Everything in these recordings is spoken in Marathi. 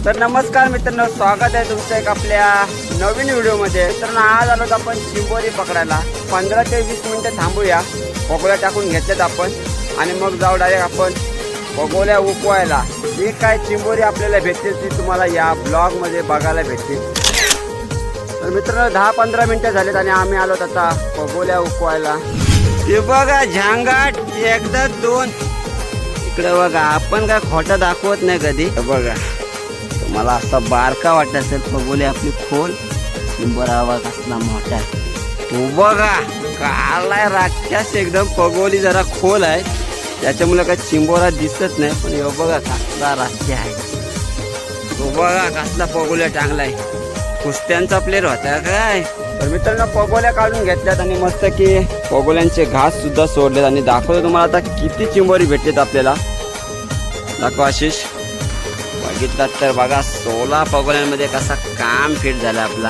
तर नमस्कार मित्रांनो, स्वागत आहे तुमचं एक आपल्या नवीन व्हिडिओमध्ये. तर आज आलो आपण चिंबोरी पकडायला. 15 ते 20 मिनिटं थांबूया. पगोल्या टाकून घेतल्यात आपण आणि मग जाऊ डायरेक्ट आपण पगोल्या उकवायला. जी काय चिंबोरी आपल्याला भेटतील ती तुम्हाला या ब्लॉगमध्ये बघायला भेटतील. तर मित्रांनो 10-15 मिनिटं झालेत आणि आम्ही आलो आता पगोल्या उकवायला. हे बघा झांगाट एकदा दोन. इकडे बघा, आपण काय खोटं दाखवत नाही कधी. बघा तुम्हाला असा बारका वाटत असेल पगोली आपली खोल. चिंबोरा कसला मोठा आहे तो बघा. कालाय राक्षस एकदम. पगोली जरा खोल आहे त्याच्यामुळे काय चिंबोरा दिसत नाही, पण हे बघा कसला राक्षस आहे तो. बघा कसला पगोल्या टांगलाय. कुस्त्यांचा प्लेअर होता काय. तर मित्रांनो पगोल्या काढून घेतल्यात आणि मस्त की पगोल्यांचे घास सुद्धा सोडलेत आणि दाखवतो तुम्हाला आता किती चिंबोरी भेटलेत आपल्याला. दाखव आशिष. बघितलात तर बघा 16 पगोल्यांमध्ये कसा काम फिट झाला आपला.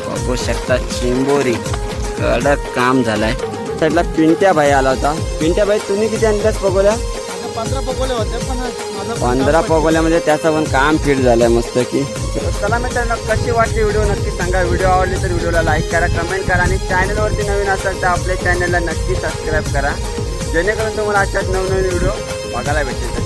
बघू शकता चिंबोरी कडक काम झालाय. साईडला पिंट्या भाई आला होता. पिंट्या भाई तुम्ही किती आणल्यात पगोल्या? 15 पगोले होते, पण 15 पगोल्यामध्ये त्याचं पण काम फिट झालंय मस्त की. चला मित्रांनो कशी वाटली व्हिडिओ नक्की सांगा. व्हिडिओ आवडली तर व्हिडिओला लाईक करा, कमेंट करा आणि चॅनलवरती नवीन असाल तर आपल्या चॅनलला नक्की सबस्क्राईब करा, जेणेकरून तुम्हाला अशाच नवनवीन व्हिडिओ बघायला भेटेल.